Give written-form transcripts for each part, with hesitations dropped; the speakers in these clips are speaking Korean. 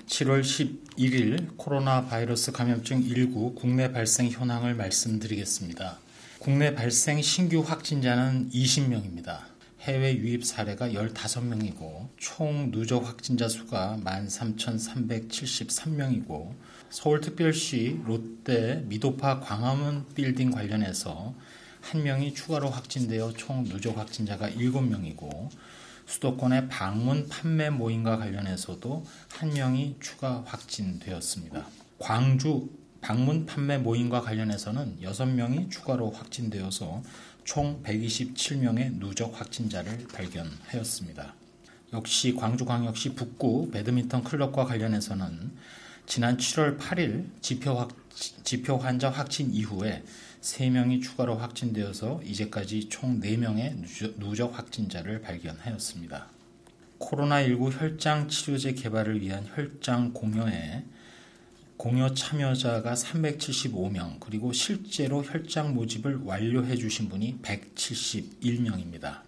(7월 11일) 코로나 바이러스 감염증 19 국내 발생 현황을 말씀드리겠습니다. 국내 발생 신규 확진자는 20명입니다. 해외 유입 사례가 15명이고 총 누적 확진자 수가 13,373명이고 서울특별시 롯데 미도파 광화문 빌딩 관련해서 1명이 추가로 확진되어 총 누적 확진자가 7명이고 수도권의 방문 판매 모임과 관련해서도 1명이 추가 확진되었습니다. 광주 방문 판매 모임과 관련해서는 6명이 추가로 확진되어서 총 127명의 누적 확진자를 발견하였습니다. 역시 광주광역시 북구 배드민턴 클럽과 관련해서는 지난 7월 8일 지표 환자 확진 이후에 3명이 추가로 확진되어서 이제까지 총 4명의 누적 확진자를 발견하였습니다. 코로나19 혈장 치료제 개발을 위한 혈장 공여에 공여 참여자가 375명, 그리고 실제로 혈장 모집을 완료해 주신 분이 171명입니다.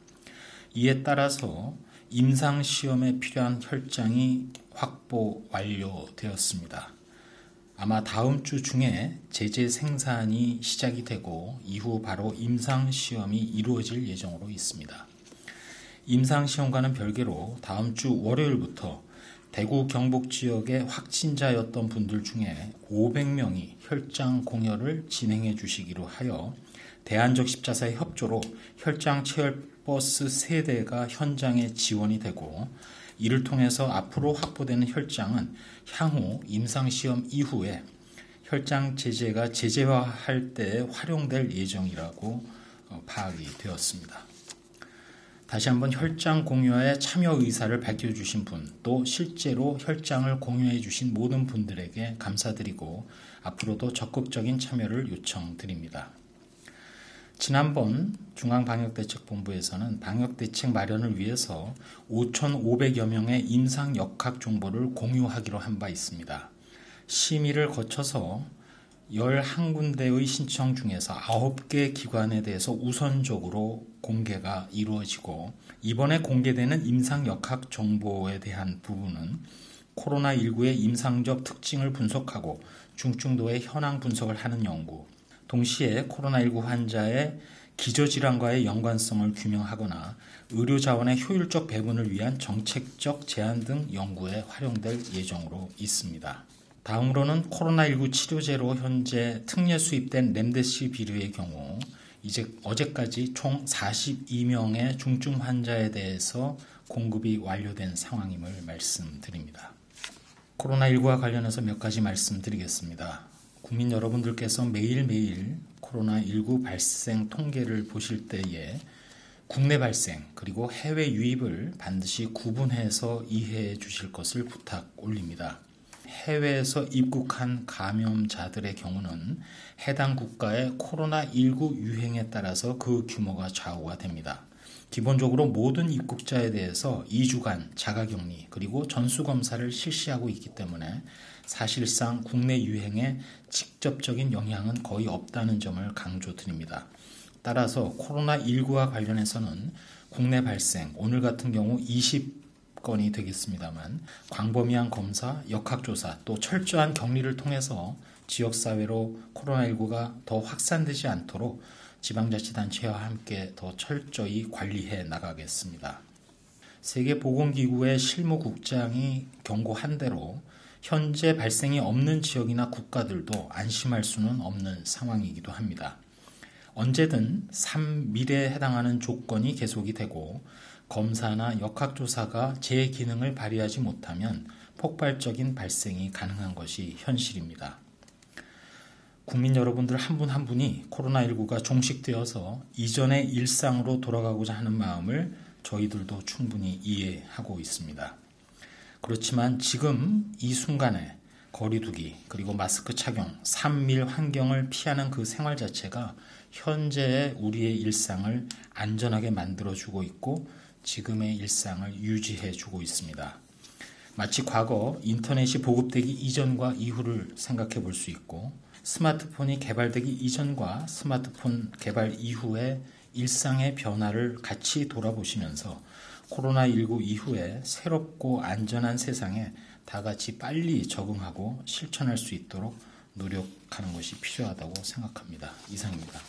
이에 따라서 임상시험에 필요한 혈장이 확보 완료되었습니다. 아마 다음 주 중에 제재 생산이 시작이 되고 이후 바로 임상시험이 이루어질 예정으로 있습니다. 임상시험과는 별개로 다음 주 월요일부터 대구 경북 지역의 확진자였던 분들 중에 500명이 혈장 공여를 진행해 주시기로 하여 대한적 십자사의 협조로 혈장 체열버스 3대가 현장에 지원이 되고 이를 통해서 앞으로 확보되는 혈장은 향후 임상시험 이후에 혈장 제재가 제재화할 때 활용될 예정이라고 파악이 되었습니다. 다시 한번 혈장 공유에 참여 의사를 밝혀주신 분, 또 실제로 혈장을 공유해 주신 모든 분들에게 감사드리고 앞으로도 적극적인 참여를 요청드립니다. 지난번 중앙방역대책본부에서는 방역대책 마련을 위해서 5,500여 명의 임상 역학 정보를 공유하기로 한 바 있습니다. 심의를 거쳐서 11군데의 신청 중에서 9개 기관에 대해서 우선적으로 공개가 이루어지고 이번에 공개되는 임상 역학 정보에 대한 부분은 코로나19의 임상적 특징을 분석하고 중증도의 현황 분석을 하는 연구, 동시에 코로나19 환자의 기저질환과의 연관성을 규명하거나 의료자원의 효율적 배분을 위한 정책적 제안 등 연구에 활용될 예정으로 있습니다. 다음으로는 코로나19 치료제로 현재 특례 수입된 렘데시비르의 경우 어제까지 총 42명의 중증 환자에 대해서 공급이 완료된 상황임을 말씀드립니다. 코로나19와 관련해서 몇 가지 말씀드리겠습니다. 국민 여러분들께서 매일매일 코로나19 발생 통계를 보실 때에 국내 발생 그리고 해외 유입을 반드시 구분해서 이해해 주실 것을 부탁 올립니다. 해외에서 입국한 감염자들의 경우는 해당 국가의 코로나19 유행에 따라서 그 규모가 좌우가 됩니다. 기본적으로 모든 입국자에 대해서 2주간 자가격리 그리고 전수검사를 실시하고 있기 때문에 사실상 국내 유행에 직접적인 영향은 거의 없다는 점을 강조드립니다. 따라서 코로나19와 관련해서는 국내 발생, 오늘 같은 경우 20건이 되겠습니다만 광범위한 검사, 역학조사, 또 철저한 격리를 통해서 지역사회로 코로나19가 더 확산되지 않도록 지방자치단체와 함께 더 철저히 관리해 나가겠습니다. 세계보건기구의 실무국장이 경고한 대로 현재 발생이 없는 지역이나 국가들도 안심할 수는 없는 상황이기도 합니다. 언제든 3밀에 해당하는 조건이 계속이 되고 검사나 역학조사가 제 기능을 발휘하지 못하면 폭발적인 발생이 가능한 것이 현실입니다. 국민 여러분들 한 분 한 분이 코로나19가 종식되어서 이전의 일상으로 돌아가고자 하는 마음을 저희들도 충분히 이해하고 있습니다. 그렇지만 지금 이 순간에 거리두기 그리고 마스크 착용, 3밀 환경을 피하는 그 생활 자체가 현재의 우리의 일상을 안전하게 만들어주고 있고 지금의 일상을 유지해주고 있습니다. 마치 과거 인터넷이 보급되기 이전과 이후를 생각해 볼 수 있고 스마트폰이 개발되기 이전과 스마트폰 개발 이후의 일상의 변화를 같이 돌아보시면서 코로나19 이후에 새롭고 안전한 세상에 다 같이 빨리 적응하고 실천할 수 있도록 노력하는 것이 필요하다고 생각합니다. 이상입니다.